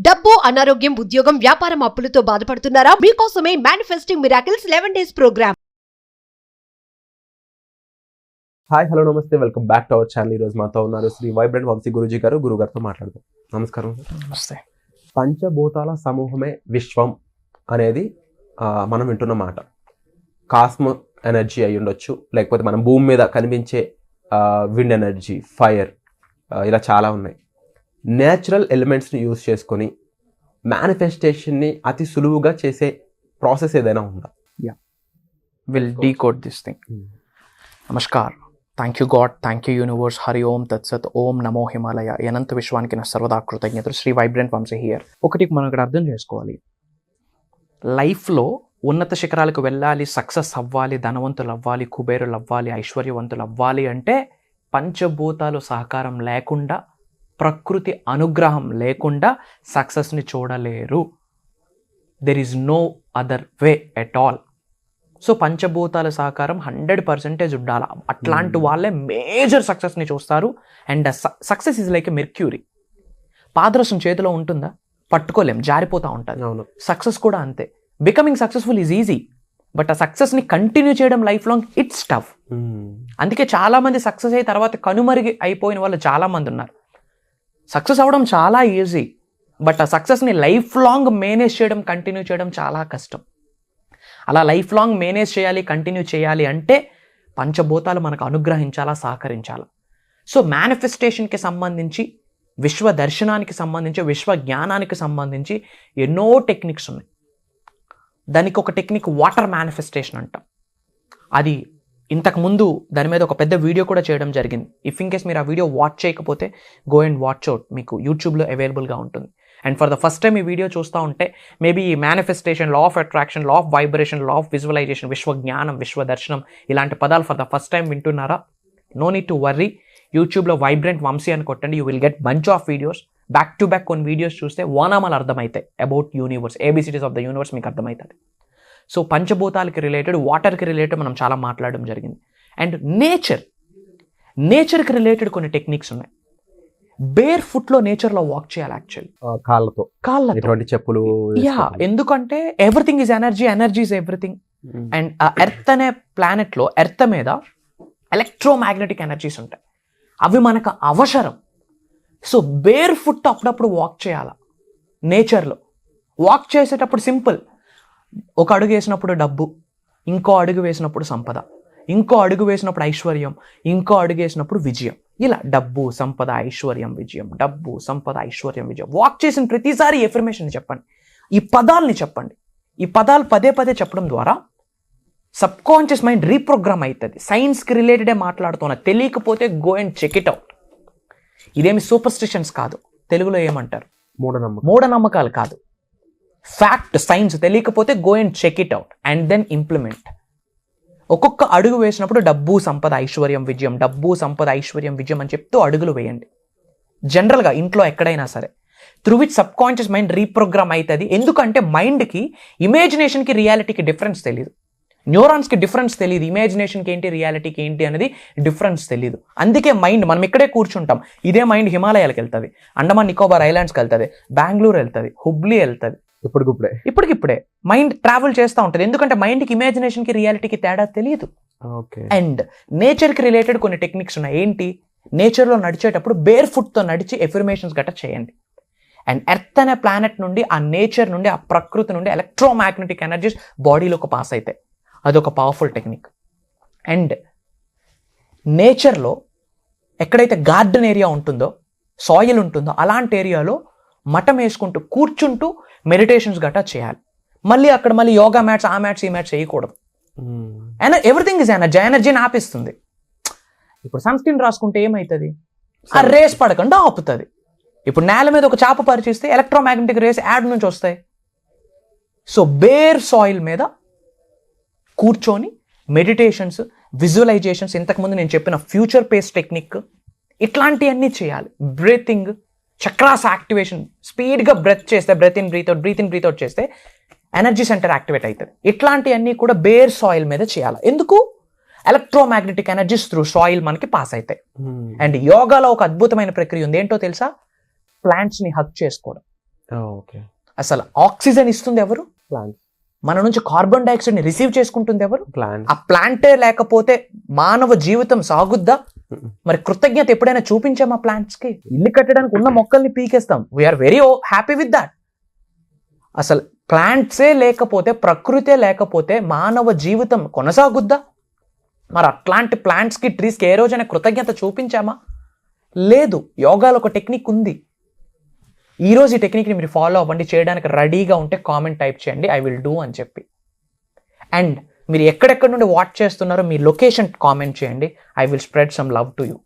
డబ్బు, అనారోగ్యం, ఉద్యోగం, వ్యాపారం, అప్పులతో బాధపడుతున్నారా? మీకోసమే manifesting miracles 11 days programme. Hi, hello, నమస్తే, welcome back to our channel. ఈరోజు మాతో ఉన్నారు శ్రీ వైబ్రెంట్ వంశీ గురూజీ గారు. గురుగారితో మాట్లాడదాం. నమస్కారం. నమస్తే. పంచభూతాల సమూహమే విశ్వం అనేది మనం వింటున్న మాట. కాస్మో ఎనర్జీ అయి ఉండొచ్చు, లేకపోతే మనం భూమి మీద కనిపించే విండ్ ఎనర్జీ, ఫైర్, ఇలా చాలా ఉన్నాయి. నేచురల్ ఎలిమెంట్స్ని యూజ్ చేసుకొని మేనిఫెస్టేషన్ని అతి సులువుగా చేసే ప్రాసెస్ ఏదైనా ఉందా? We'll decode this thing. నమస్కార్. Thank you god, thank you universe, Hari Om తత్సత్, ఓం నమో హిమాలయ, అనంత విశ్వానికి నా సర్వదా కృతజ్ఞతలు. Shri vibrant Vamshi here. ఒకటి మనం ఇక్కడ అర్థం చేసుకోవాలి, లైఫ్లో ఉన్నత శిఖరాలకు వెళ్ళాలి, సక్సెస్ అవ్వాలి, ధనవంతులు అవ్వాలి, కుబేరులు అవ్వాలి, ఐశ్వర్యవంతులు అవ్వాలి అంటే పంచభూతాలు సహకారం లేకుండా, ప్రకృతి అనుగ్రహం లేకుండా సక్సెస్ని చూడలేరు. There is no other way at all. So పంచభూతాల సహకారం 100% ఉండాలి. అట్లాంటి వాళ్ళే మేజర్ సక్సెస్ని చూస్తారు. And success is like a mercury. పాదరసం చేతిలో ఉంటుందా? పట్టుకోలేం, జారిపోతూ ఉంటుంది. అవును. సక్సెస్ కూడా అంతే. Becoming successful is easy, but ఆ సక్సెస్ని కంటిన్యూ చేయడం లైఫ్ లాంగ్ ఇట్స్ టఫ్. అందుకే చాలామంది సక్సెస్ అయిన తర్వాత కనుమరుగు అయిపోయిన వాళ్ళు చాలామంది ఉన్నారు. సక్సెస్ అవ్వడం చాలా ఈజీ, బట్ ఆ సక్సెస్ని లైఫ్ లాంగ్ మేనేజ్ చేయడం, కంటిన్యూ చేయడం చాలా కష్టం. అలా లైఫ్ లాంగ్ మేనేజ్ చేయాలి, కంటిన్యూ చేయాలి అంటే పంచభూతాలు మనకు అనుగ్రహించాలా, సహకరించాలా. సో మేనిఫెస్టేషన్కి సంబంధించి, విశ్వ దర్శనానికి సంబంధించి, విశ్వ జ్ఞానానికి సంబంధించి ఎన్నో టెక్నిక్స్ ఉన్నాయి. దానికి ఒక టెక్నిక్ వాటర్ మేనిఫెస్టేషన్ అంటాం. అది ఇంతకుముందు దాని మీద ఒక పెద్ద వీడియో కూడా చేయడం జరిగింది. ఇఫ్ ఇన్ కేస్ మీరు ఆ వీడియో వాచ్ చేయకపోతే గో అండ్ వాచ్ అవుట్, మీకు యూట్యూబ్లో అవైలబుల్గా ఉంటుంది. And for the first time ఈ వీడియో చూస్తూ ఉంటే మేబీ ఈ manifestation, law of attraction, law of vibration, law of visualization, విశ్వ జ్ఞానం, విశ్వ దర్శనం ఇలాంటి పదాలు ఫర్ ద ఫస్ట్ టైం వింటున్నారా? No need to worry. యూట్యూబ్లో వైబ్రెంట్ వంశీ అని కొట్టండి, you will get bunch of videos. Back to back కొన్ని వీడియోస్ చూస్తే ఓనామాలు అర్థమవుతాయి. About universe, ABCDs of the universe మీకు అర్థమవుతుంది. సో పంచభూతాలకి రిలేటెడ్, వాటర్కి రిలేటెడ్ మనం చాలా మాట్లాడడం జరిగింది. అండ్ నేచర్కి రిలేటెడ్ కొన్ని టెక్నిక్స్ ఉన్నాయి. బేర్ ఫుట్లో నేచర్లో వాక్ చేయాలి. యాక్చువల్లీ కాళ్ళతో, చెప్పులు. యా, ఎందుకంటే everything is energy, energy is everything. And ఆ ఎర్త్ అనే ప్లానెట్లో, ఎర్త్ మీద ఎలక్ట్రోమాగ్నెటిక్ ఎనర్జీస్ ఉంటాయి. అవి మనకు అవసరం. సో బేర్ ఫుట్ అప్పుడప్పుడు వాక్ చేయాలి నేచర్లో. వాక్ చేసేటప్పుడు సింపుల్, ఒక అడుగు వేసినప్పుడు డబ్బు, ఇంకో అడుగు వేసినప్పుడు సంపద, ఇంకో అడుగు వేసినప్పుడు ఐశ్వర్యం, ఇంకో అడుగు వేసినప్పుడు విజయం. ఇలా డబ్బు, సంపద, ఐశ్వర్యం, విజయం, డబ్బు, సంపద, ఐశ్వర్యం, విజయం. వాక్ చేసిన ప్రతిసారి ఎఫర్మేషన్ చెప్పండి, ఈ పదాలని చెప్పండి. ఈ పదాలు పదే పదే చెప్పడం ద్వారా సబ్ కాన్షియస్ మైండ్ రీప్రోగ్రామ్ అవుతుంది. సైన్స్కి రిలేటెడే మాట్లాడుతున్నా, తెలియకపోతే go and check it out. ఇదేమి సూపర్స్టిషన్స్ కాదు, తెలుగులో ఏమంటారు, మూఢనమ్మకాలు కాదు. Fact, science. తెలియకపోతే go and check it out and then implement. ఒక్కొక్క అడుగు వేసినప్పుడు డబ్బు, సంపద, ఐశ్వర్యం, విజయం, డబ్బు, సంపద, ఐశ్వర్యం, విజయం అని చెప్తూ అడుగులు వేయండి. జనరల్గా ఇంట్లో ఎక్కడైనా సరే, through which sub conscious mind reprogram అవుతుంది. ఎందుకంటే మైండ్కి ఇమాజినేషన్కి రియాలిటీకి డిఫరెన్స్ తెలియదు, న్యూరాన్స్కి డిఫరెన్స్ తెలియదు. ఇమాజినేషన్కి ఏంటి, రియాలిటీకి ఏంటి అనేది డిఫరెన్స్ తెలియదు. అందుకే మైండ్, మనం ఇక్కడే కూర్చుంటాం, ఇదే మైండ్ హిమాలయాలకు వెళ్తుంది, అండమాన్ నికోబార్ ఐలాండ్స్కి వెళ్తుంది, బెంగళూరు వెళ్తుంది, హుబ్లీ వెళ్తుంది. ఇప్పటికిప్పుడే మైండ్ ట్రావెల్ చేస్తూ ఉంటుంది. ఎందుకంటే మైండ్కి ఇమాజినేషన్కి రియాలిటీకి తేడా తెలియదు. అండ్ నేచర్కి రిలేటెడ్ కొన్ని టెక్నిక్స్ ఉన్నాయి. ఏంటి, నేచర్లో నడిచేటప్పుడు బేర్ ఫుట్తో నడిచి ఎఫర్మేషన్స్ గట్రా చేయండి. అండ్ ఎర్త్ అనే ప్లానెట్ నుండి, ఆ నేచర్ నుండి, ఆ ప్రకృతి నుండి ఎలక్ట్రోమాగ్నెటిక్ ఎనర్జీస్ బాడీలోకి పాస్ అవుతాయి. అదొక పవర్ఫుల్ టెక్నిక్. అండ్ నేచర్లో ఎక్కడైతే గార్డెన్ ఏరియా ఉంటుందో, సాయిల్ ఉంటుందో, అలాంటి ఏరియాలో మఠం వేసుకుంటూ కూర్చుంటూ మెడిటేషన్స్ గట్టా చేయాలి. మళ్ళీ అక్కడ మళ్ళీ యోగా మ్యాట్స్, ఆ మ్యాట్స్, ఈ మ్యాట్స్ చేయకూడదు. Everything is energy. ఎనర్జీని ఆపిస్తుంది. ఇప్పుడు సన్ స్క్రీన్ రాసుకుంటే ఏమవుతుంది, ఆ రేస్ పడకుండా ఆపుతుంది. ఇప్పుడు నేల మీద ఒక చాప పరిచిస్తే ఎలక్ట్రోమాగ్నెటిక్ రేస్ యాడ్ నుంచి వస్తాయి. సో బేర్ సాయిల్ మీద కూర్చొని మెడిటేషన్స్, విజువలైజేషన్స్, ఇంతకుముందు నేను చెప్పిన ఫ్యూచర్ పేస్ టెక్నిక్, ఇట్లాంటివన్నీ చేయాలి. బ్రీతింగ్, చక్రాస్ యాక్టివేషన్, స్పీడ్గా బ్రెత్ చేస్తే, బ్రెత్ ఇన్ బ్రీత్ అవుట్ చేస్తే ఎనర్జీ సెంటర్ యాక్టివేట్ అవుతుంది. ఇట్లాంటివన్నీ కూడా బేర్ సాయిల్ మీద చేయాలి. ఎందుకు, ఎలక్ట్రోమాగ్నెటిక్ ఎనర్జీస్ త్రూ సాయిల్ మనకి పాస్ అవుతాయి. అండ్ యోగాలో ఒక అద్భుతమైన ప్రక్రియ ఉంది. ఏంటో తెలుసా? ప్లాంట్స్ని హగ్ చేసుకోవడం. ఓకే. అసలు ఆక్సిజన్ ఇస్తుంది ఎవరు? ప్లాంట్స్. మన నుంచి కార్బన్ డైఆక్సైడ్ ని రిసీవ్ చేసుకుంటుంది ఎవరు? ప్లాంట్స్. ఆ ప్లాంటే లేకపోతే మానవ జీవితం సాగుద్దా? మరి కృతజ్ఞత ఎప్పుడైనా చూపించాం ఆ ప్లాంట్స్ కి? ఇల్లు కట్టడానికి ఉన్న మొక్కల్ని పీకేస్తాం. We are very happy with that. అసలు ప్లాంట్సే లేకపోతే, ప్రకృతే లేకపోతే మానవ జీవితం కొనసాగుద్దా? మరి అట్లాంటి ప్లాంట్స్ కి, ట్రీస్ కి ఏ రోజైనా కృతజ్ఞత చూపించామా? లేదు. యోగాలో ఒక టెక్నిక్ ఉంది. ఈ రోజు ఈ టెక్నిక్ని మీరు ఫాలో అవ్వండి. చేయడానికి రెడీగా ఉంటే కామెంట్ టైప్ చేయండి, ఐ విల్ డూ అని చెప్పి. అండ్ మీరు ఎక్కడెక్కడ నుండి వాచ్ చేస్తున్నారో మీ లొకేషన్ కామెంట్ చేయండి, I will spread some love to you.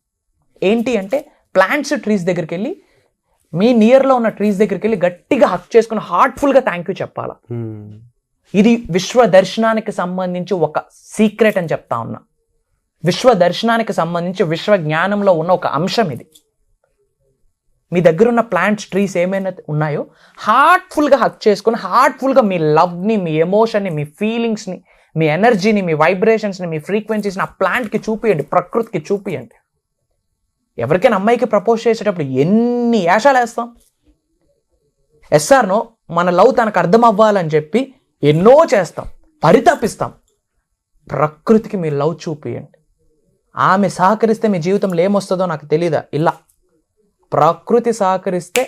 ఏంటి అంటే ప్లాంట్స్, ట్రీస్ దగ్గరికి వెళ్ళి, మీ నియర్లో ఉన్న ట్రీస్ దగ్గరికి వెళ్ళి గట్టిగా హక్ చేసుకుని హార్ట్ఫుల్గా థ్యాంక్ యూ చెప్పాలా. ఇది విశ్వ దర్శనానికి సంబంధించి ఒక సీక్రెట్ అని చెప్తా ఉన్నా. విశ్వ దర్శనానికి సంబంధించి విశ్వ జ్ఞానంలో ఉన్న ఒక అంశం ఇది. మీ దగ్గర ఉన్న ప్లాంట్స్, ట్రీస్ ఏమైనా ఉన్నాయో హార్ట్ఫుల్గా హక్ చేసుకుని, హార్ట్ఫుల్గా మీ లవ్ని, మీ ఎమోషన్ని, మీ ఫీలింగ్స్ని, మీ ఎనర్జీని, మీ వైబ్రేషన్స్ని, మీ ఫ్రీక్వెన్సీస్ని ఆ ప్లాంట్కి చూపియండి, ప్రకృతికి చూపియండి. ఎవరికైనా అమ్మాయికి ప్రపోజ్ చేసేటప్పుడు ఎన్ని యాషాలు వేస్తాం? ఎస్ఆర్నో మన లవ్ తనకు అర్థం అవ్వాలని చెప్పి ఎన్నో చేస్తాం, పరితపిస్తాం. ప్రకృతికి మీ లవ్ చూపియండి. ఆమె సహకరిస్తే మీ జీవితంలో ఏమొస్తుందో నాకు తెలీదా? ఇలా ప్రకృతి సహకరిస్తే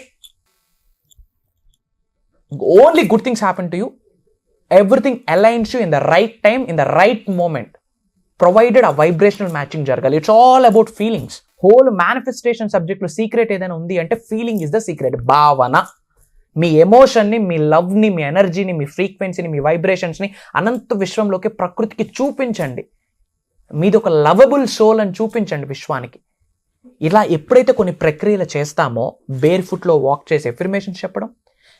only good things happen to you. Everything aligns you in the right time, in the right moment, provided ఆ వైబ్రేషనల్ మ్యాచింగ్ జరగాలి. It's all about feelings. Whole manifestation సబ్జెక్ట్లో సీక్రెట్ ఏదైనా ఉంది అంటే ఫీలింగ్ ఇస్ ద సీక్రెట్. భావన, మీ ఎమోషన్ని, మీ లవ్ని, మీ ఎనర్జీని, మీ ఫ్రీక్వెన్సీని, మీ వైబ్రేషన్స్ని అనంత విశ్వంలోకి, ప్రకృతికి చూపించండి. మీది ఒక లవబుల్ సోల్ అని చూపించండి విశ్వానికి. ఇలా ఎప్పుడైతే కొన్ని ప్రక్రియలు చేస్తామో, బేర్ ఫుట్లో వాక్ చేసి ఎఫర్మేషన్స్ చెప్పడం,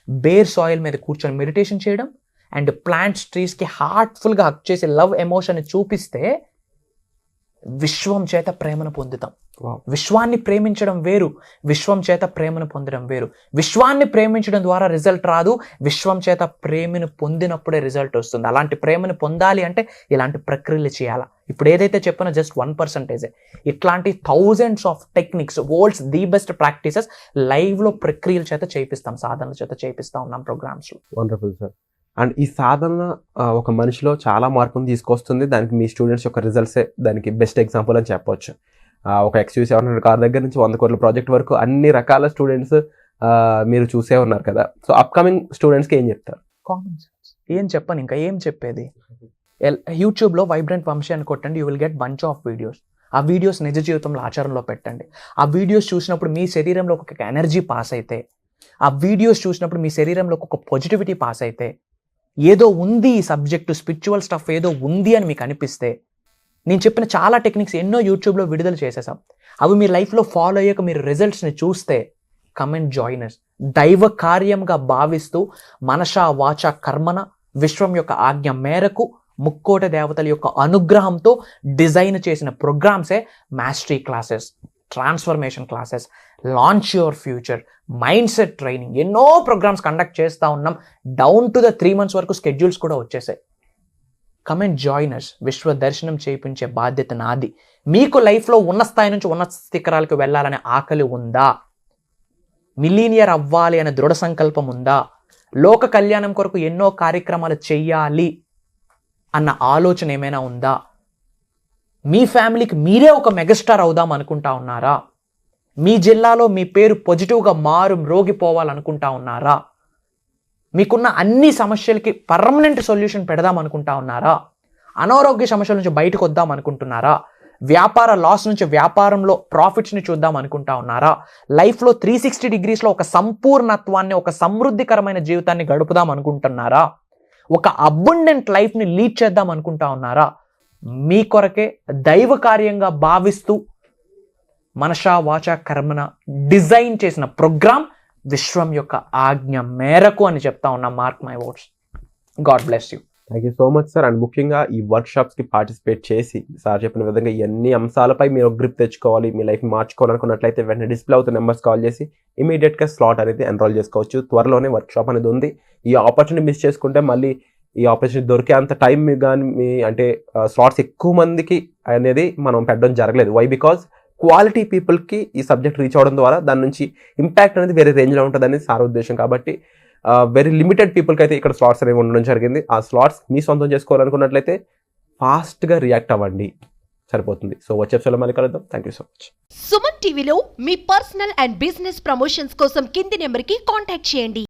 బేర్ సాయిల్ మీద కూర్చొని మెడిటేషన్ చేయడం, అండ్ ప్లాంట్స్, ట్రీస్కి హార్ట్ఫుల్గా హక్ చేసి లవ్ ఎమోషన్ని చూపిస్తే విశ్వం చేత ప్రేమను పొందుతాం. విశ్వాన్ని ప్రేమించడం వేరు, విశ్వం చేత ప్రేమను పొందడం వేరు. విశ్వాన్ని ప్రేమించడం ద్వారా రిజల్ట్ రాదు, విశ్వం చేత ప్రేమను పొందినప్పుడే రిజల్ట్ వస్తుంది. అలాంటి ప్రేమను పొందాలి అంటే ఇలాంటి ప్రక్రియలు చేయాలా. ఇప్పుడు ఏదైతే చెప్పానో జస్ట్ 1%. ఇట్లాంటి thousands of techniques, world's the best practices లైవ్లో ప్రక్రియల చేత చేపిస్తాం, సాధనల చేత చేపిస్తా ఉన్నాం ప్రోగ్రామ్స్లో. Wonderful sir. అండ్ ఈ సాధన ఒక మనిషిలో చాలా మార్పును తీసుకొస్తుంది. దానికి మీ స్టూడెంట్స్ యొక్క రిజల్ట్సే దానికి బెస్ట్ ఎగ్జాంపుల్ అని చెప్పొచ్చు. ఒక XUV 700 కార్ దగ్గర నుంచి 100 కోట్ల ప్రాజెక్ట్ వరకు అన్ని రకాల స్టూడెంట్స్ మీరు చూసే ఉన్నారు కదా. సో అప్కమింగ్ స్టూడెంట్స్కి ఏం చెప్తారు? Common sense. ఏం చెప్పను, ఇంకా ఏం చెప్పేది. యూట్యూబ్లో వైబ్రెంట్ వంశీ అని కొట్టండి, you will get bunch of videos. ఆ వీడియోస్ నిజ జీవితంలో ఆచరణలో పెట్టండి. ఆ వీడియోస్ చూసినప్పుడు మీ శరీరంలో ఒక ఎనర్జీ పాస్ అయితే, ఆ వీడియోస్ చూసినప్పుడు మీ శరీరంలో ఒక పాజిటివిటీ పాస్ అయితే, ఏదో ఉంది ఈ సబ్జెక్టు, స్పిరిచువల్ స్టఫ్ ఏదో ఉంది అని మీకు అనిపిస్తే, నేను చెప్పిన చాలా టెక్నిక్స్ ఎన్నో యూట్యూబ్లో విడుదల చేసేసాం. అవి మీ లైఫ్లో ఫాలో అయ్యాక మీరు రిజల్ట్స్ని చూస్తే కమెంట్ జాయినర్స్. దైవ కార్యంగా భావిస్తూ మనష వాచ కర్మన విశ్వం యొక్క ఆజ్ఞ మేరకు ముక్కోట దేవతల యొక్క అనుగ్రహంతో డిజైన్ చేసిన ప్రోగ్రామ్సే mastery classes, transformation classes, launch your future, mindset training. ఎన్నో ప్రోగ్రామ్స్ కండక్ట్ చేస్తూ ఉన్నాం. డౌన్ టు ద 3 months వరకు స్కెడ్యూల్స్ కూడా వచ్చేసాయి. Comment joiners. విశ్వ దర్శనం చేయించే బాధ్యత నాది. మీకు లైఫ్లో ఉన్న స్థాయి నుంచి ఉన్న శిఖరాలకు వెళ్ళాలనే ఆకలి ఉందా? మిలీనియర్ అవ్వాలి అనే దృఢ సంకల్పం ఉందా? లోక కళ్యాణం కొరకు ఎన్నో కార్యక్రమాలు చెయ్యాలి అన్న ఆలోచన ఏమైనా ఉందా? మీ ఫ్యామిలీకి మీరే ఒక మెగాస్టార్ అవుదాం అనుకుంటా ఉన్నారా? మీ జిల్లాలో మీ పేరు పాజిటివ్గా మ్రోగిపోవాలనుకుంటా ఉన్నారా? మీకున్న అన్ని సమస్యలకి పర్మనెంట్ సొల్యూషన్ పెడదాం అనుకుంటా ఉన్నారా? అనారోగ్య సమస్యల నుంచి బయటకు వద్దాం అనుకుంటున్నారా? వ్యాపార లాస్ నుంచి వ్యాపారంలో ప్రాఫిట్స్ని చూద్దాం అనుకుంటా ఉన్నారా? లైఫ్లో 360 degreesలో ఒక సంపూర్ణత్వాన్ని, ఒక సమృద్ధికరమైన జీవితాన్ని గడుపుదాం అనుకుంటున్నారా? ఒక అబండెంట్ లైఫ్ని లీడ్ చేద్దాం అనుకుంటా ఉన్నారా? మీ కొరకే దైవ కార్యంగా భావిస్తూ మనష వాచ కర్మన డిజైన్ చేసిన ప్రోగ్రామ్ విశ్వం యొక్క ఆజ్ఞ మేరకు అని చెప్తా ఉన్నా. Mark my words. God bless you. Thank you so much sir. And ముఖ్యంగా ఈ వర్క్షాప్స్కి పార్టిసిపేట్ చేసి సార్ చెప్పిన విధంగా ఇవన్నీ అంశాలపై మీరు గ్రిప్ తెచ్చుకోవాలి, మీ లైఫ్ మార్చుకోవాలనుకున్నట్లయితే వెంటనే డిస్ప్లే అవుతున్న నెంబర్స్ కాల్ చేసి ఇమీడియట్గా స్లాట్ అనేది ఎన్రోల్ చేసుకోవచ్చు. త్వరలోనే వర్క్షాప్ అనేది ఉంది. ఈ ఆపర్చునిటీ మిస్ చేసుకుంటే మళ్ళీ ఈ ఆపర్చునిటీ దొరికే అంత టైం కానీ మీ అంటే స్లాట్స్ ఎక్కువ మందికి అనేది మనం పెట్టడం జరగలేదు. వై? బికాజ్ క్వాలిటీ పీపుల్కి ఈ సబ్జెక్ట్ రీచ్ అవ్వడం ద్వారా దాని నుంచి ఇంపాక్ట్ అనేది వేరే రేంజ్లో ఉంటుంది అనేది సార్ ఉద్దేశం. కాబట్టి వెరీ లిమిటెడ్ పీపుల్కి అయితే ఇక్కడ స్లాట్స్ అనేవి ఉండడం జరిగింది. ఆ స్లాట్స్ మీ సొంతం చేసుకోవాలనుకున్నట్లయితే ఫాస్ట్గా రియాక్ట్ అవ్వండి, సరిపోతుంది. సో వచ్చే ఎపిసోడ్లో మళ్ళీ కలుద్దాం. Thank you so much. Suman టీవీలో మీ పర్సనల్ అండ్ బిజినెస్ ప్రమోషన్స్ కోసం కింది నెంబర్కి కాంటాక్ట్ చేయండి.